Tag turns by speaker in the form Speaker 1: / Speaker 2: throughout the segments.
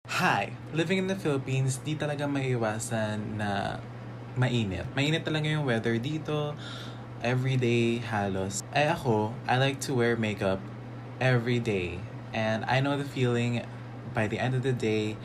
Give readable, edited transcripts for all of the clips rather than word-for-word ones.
Speaker 1: Hi! Living in the Philippines, di talaga maiiwasan na mainit. Mainit talaga yung weather dito. Everyday halos. Ako, I like to wear makeup every day. And I know the feeling by the end of the day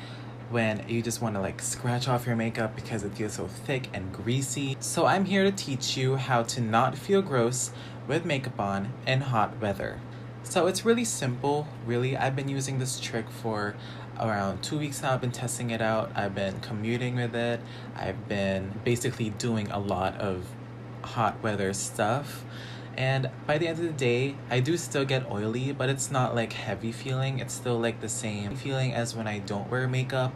Speaker 1: when you just want to like scratch off your makeup because it feels so thick and greasy. So I'm here to teach you how to not feel gross with makeup on in hot weather. So it's really simple, really. I've been using this trick for around 2 weeks now. I've been testing it out. I've been commuting with it. I've been basically doing a lot of hot weather stuff. And by the end of the day, I do still get oily, but it's not like heavy feeling. It's still like the same feeling as when I don't wear makeup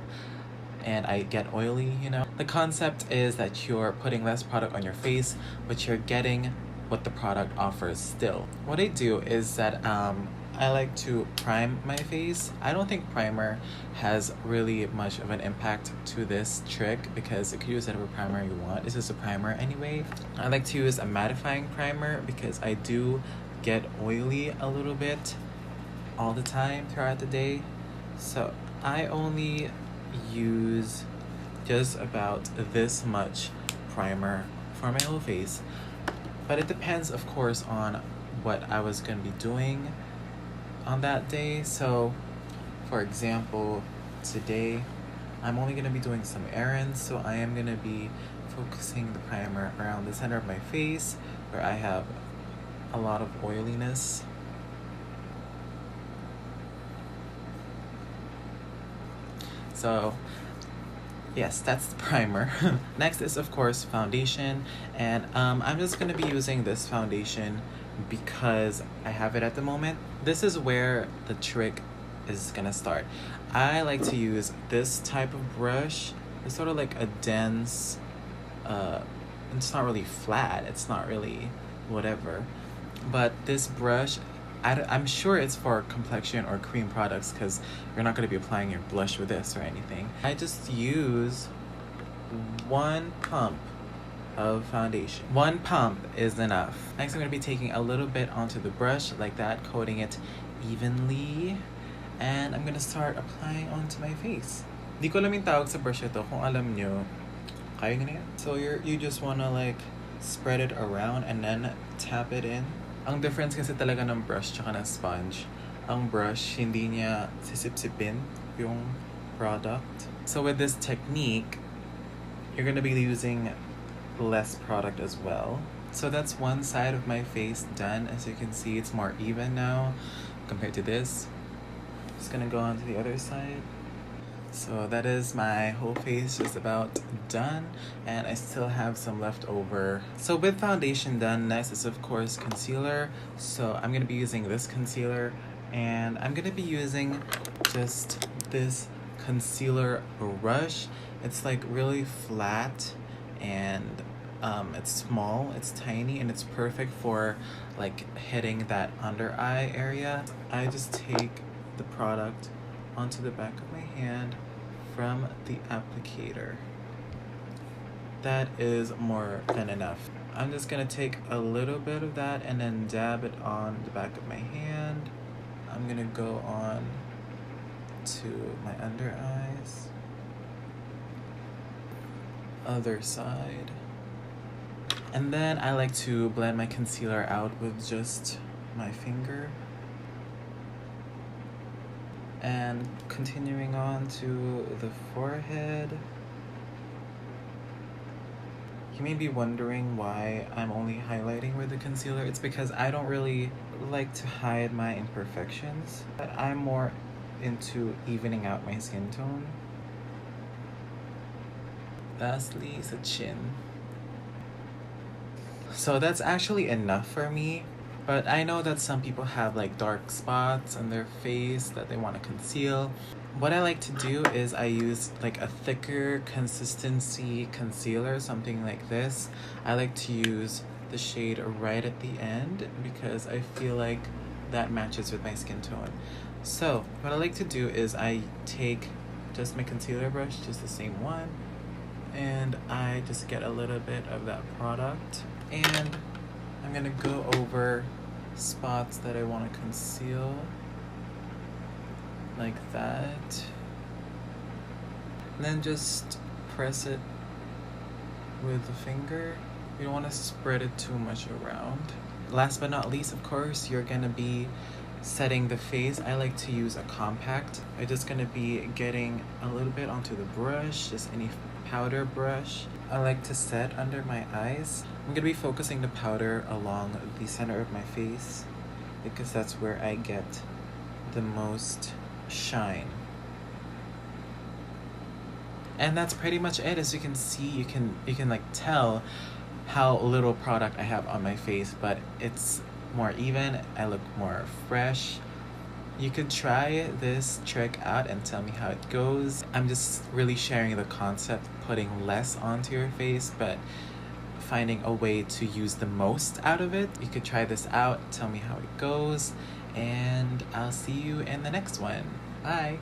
Speaker 1: and I get oily. The concept is that you're putting less product on your face, but you're getting what the product offers still. What I do is that I like to prime my face. I don't think primer has really much of an impact to this trick because you could use whatever primer you want. It's just a primer anyway. I like to use a mattifying primer because I do get oily a little bit all the time throughout the day. So I only use just about this much primer for my whole face. But it depends, of course, on what I was going to be doing on that day. So, for example, today I'm only going to be doing some errands, so I am going to be focusing the primer around the center of my face where I have a lot of oiliness. So, yes, that's the primer. Next is, of course, foundation. And I'm just going to be using this foundation because I have it at the moment. This is where the trick is going to start. I like to use this type of brush. It's sort of like a dense, it's not really flat. It's not really whatever. But this brush, I'm sure it's for complexion or cream products because you're not going to be applying your blush with this or anything. I just use one pump of foundation. One pump is enough. Next, I'm going to be taking a little bit onto the brush like that, coating it evenly. And I'm going to start applying onto my face. Di ko alam yung tawag sa brush ito. Kung alam nyo, kaya nyo na yan. So you just want to like spread it around and then tap it in. Ang difference kasi talaga ng brush tsaka ng sponge, ang brush hindi niya sisip-sipin yung product. So with this technique, you're gonna be using less product as well. So that's one side of my face done. As you can see, it's more even now compared to this. Just gonna go on to the other side. So that is my whole face just about done, and I still have some left over. So with foundation done, next is of course concealer. So I'm gonna be using this concealer, and I'm gonna be using just this concealer brush. It's like really flat and it's small, it's tiny, and it's perfect for like hitting that under eye area. I just take the product onto the back of my hand from the applicator. That is more than enough. I'm just gonna take a little bit of that and then dab it on the back of my hand. I'm gonna go on to my under eyes. Other side. And then I like to blend my concealer out with just my finger. And continuing on to the forehead. You may be wondering why I'm only highlighting with the concealer. It's because I don't really like to hide my imperfections. But I'm more into evening out my skin tone. Lastly is the chin. So that's actually enough for me. But I know that some people have like dark spots on their face that they want to conceal. What I like to do is I use like a thicker consistency concealer, something like this. I like to use the shade right at the end because I feel like that matches with my skin tone. So what I like to do is I take just my concealer brush, just the same one, and I just get a little bit of that product, and I'm gonna go over spots that I want to conceal like that. And then just press it with the finger. You don't want to spread it too much around. Last but not least, of course, you're gonna be setting the face. I like to use a compact. I'm just gonna be getting a little bit onto the brush, just any powder brush. I like to set under my eyes. I'm gonna be focusing the powder along the center of my face because that's where I get the most shine. And that's pretty much it. As you can see, you can like tell how little product I have on my face, but it's more even. I look more fresh. You could try this trick out and tell me how it goes. I'm just really sharing the concept, putting less onto your face, but finding a way to use the most out of it. You could try this out, tell me how it goes, and I'll see you in the next one. Bye.